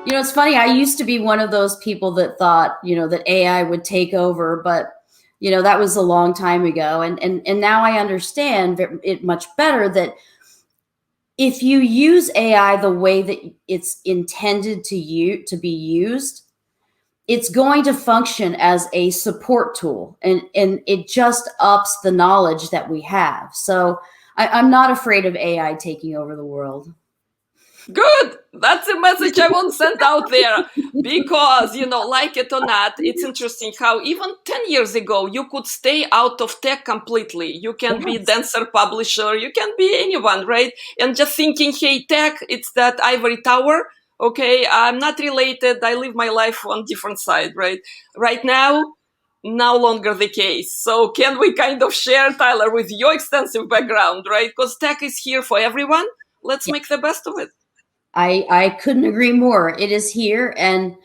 It's funny. I used to be one of those people that thought, that AI would take over, but that was a long time ago. And now I understand it much better that if you use AI the way that it's intended to be used, it's going to function as a support tool, and it just ups the knowledge that we have. So I'm not afraid of AI taking over the world. Good. That's a message I want to send out there because, like it or not, it's interesting how even 10 years ago, you could stay out of tech completely. You can be dancer, publisher, you can be anyone, right? And just thinking, hey, tech, it's that ivory tower. Okay, I'm not related. I live my life on different side, right? Right now, no longer the case. So can we kind of share, Tyler, with your extensive background, right? Because tech is here for everyone. Let's make the best of it. I couldn't agree more. It is here, and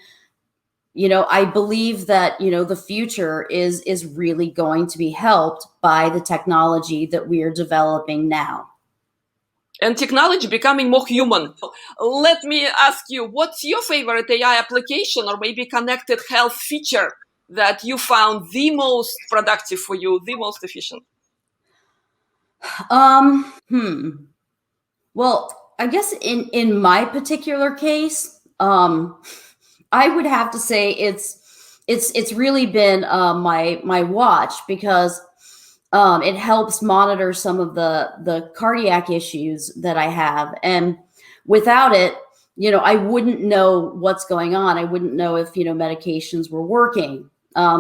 I believe that the future is really going to be helped by the technology that we are developing now. And technology becoming more human. Let me ask you, what's your favorite AI application or maybe connected health feature that you found the most productive for you, the most efficient? Well, I guess in my particular case, I would have to say it's really been my watch, because it helps monitor some of the cardiac issues that I have, and without it, I wouldn't know what's going on. I wouldn't know if medications were working.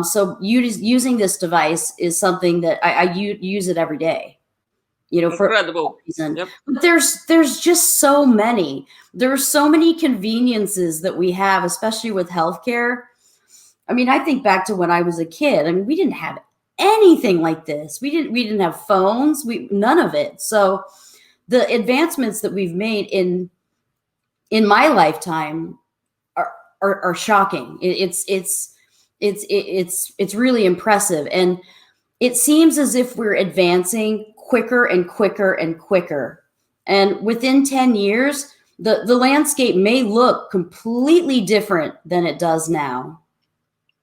So using this device is something that I use it every day. For Incredible. reason. Yep. But there's just so many. There are so many conveniences that we have, especially with healthcare. I mean, I think back to when I was a kid. I mean, we didn't have anything like this. We didn't have phones. None of it. So the advancements that we've made in my lifetime are shocking. It's really impressive, and it seems as if we're advancing quicker and quicker and quicker. And within 10 years, the landscape may look completely different than it does now.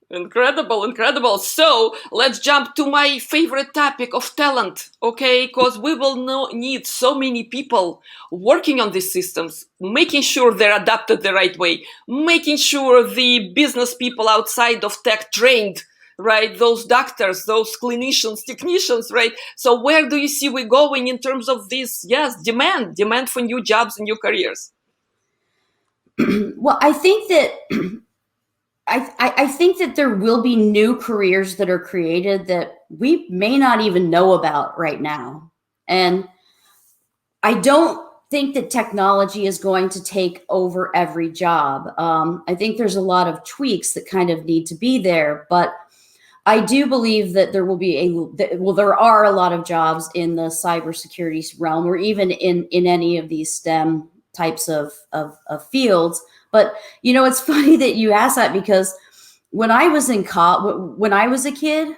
Incredible, incredible. So let's jump to my favorite topic of talent, okay? Because we will need so many people working on these systems, making sure they're adapted the right way, making sure the business people outside of tech trained, right? Those doctors, those clinicians, technicians, right? So where do you see we going in terms of this? Yes, demand for new jobs and new careers. Well, I think that I think that there will be new careers that are created that we may not even know about right now. And I don't think that technology is going to take over every job. I think there's a lot of tweaks that kind of need to be there, but I do believe that there will be there are a lot of jobs in the cybersecurity realm, or even in any of these STEM types of fields. But it's funny that you ask that, because when I was in when I was a kid,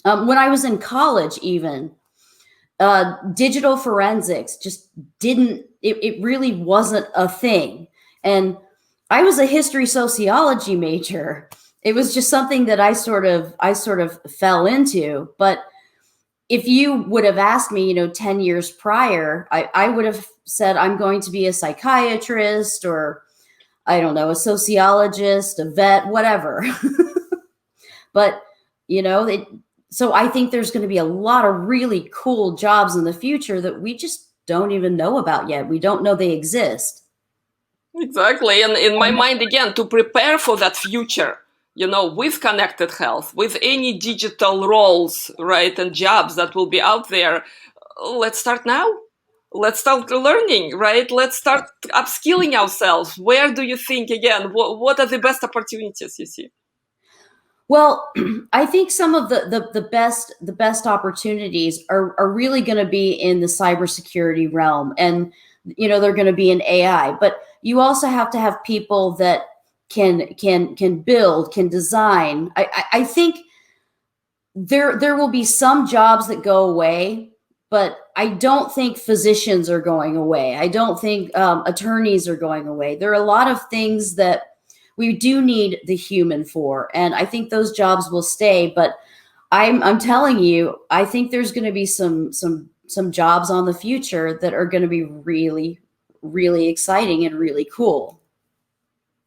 when I was in college, even digital forensics just didn't. It really wasn't a thing, and I was a history sociology major. It was just something that I sort of fell into. But if you would have asked me, 10 years prior, I would have said I'm going to be a psychiatrist, or I don't know, a sociologist, a vet, whatever. But, so I think there's going to be a lot of really cool jobs in the future that we just don't even know about yet. We don't know they exist. Exactly. And in my mind, again, to prepare for that future, with connected health, with any digital roles, right, and jobs that will be out there, let's start now. Let's start learning, right? Let's start upskilling ourselves. Where do you think, again, what are the best opportunities you see? Well, I think some of the best opportunities are really going to be in the cybersecurity realm, and they're going to be in AI. But you also have to have people that can build, can design. I think there will be some jobs that go away, but I don't think physicians are going away. I don't think attorneys are going away. There are a lot of things that we do need the human for, and I think those jobs will stay. But I'm telling you, I think there's going to be some jobs on the future that are going to be really, really exciting and really cool.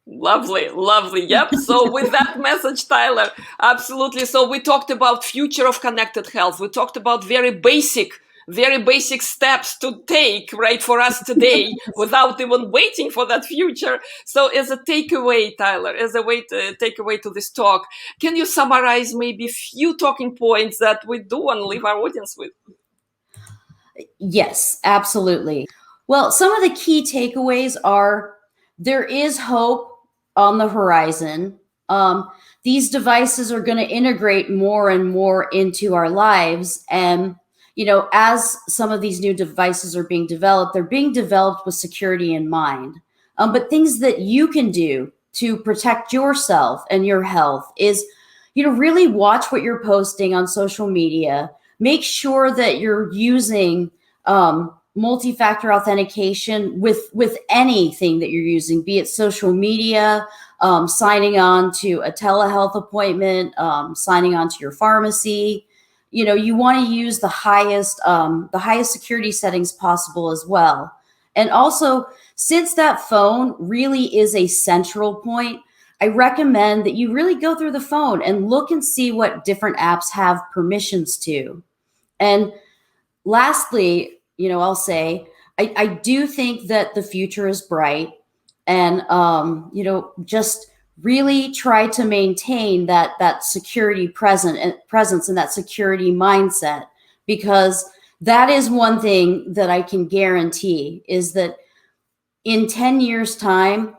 Lovely, lovely. Yep. So with that message, Tyler, absolutely. So we talked about future of connected health. We talked about very basic steps to take, right, for us today without even waiting for that future. So as a takeaway, Tyler, as a way to take away to this talk, can you summarize maybe a few talking points that we do want to leave our audience with? Yes, absolutely. Well, some of the key takeaways are there is hope on the horizon. These devices are going to integrate more and more into our lives. And, you know, as some of these new devices are being developed, they're being developed with security in mind. But things that you can do to protect yourself and your health is, you know, really watch what you're posting on social media. Make sure that you're using multi-factor authentication with anything that you're using, be it social media, signing on to a telehealth appointment, signing on to your pharmacy. You know, you want to use the highest security settings possible as well. And also, since that phone really is a central point, I recommend that you really go through the phone and look and see what different apps have permissions to. And lastly, you know, I'll say, I do think that the future is bright, and, you know, just really try to maintain that security presence and that security mindset, because that is one thing that I can guarantee is that in 10 years time,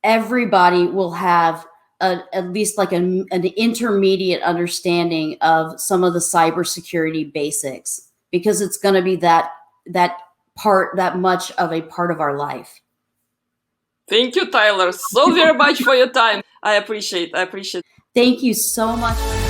everybody will have at least like an intermediate understanding of some of the cybersecurity basics, because it's going to be that much of a part of our life. Thank you, Tyler, so very much for your time. I appreciate. Thank you so much.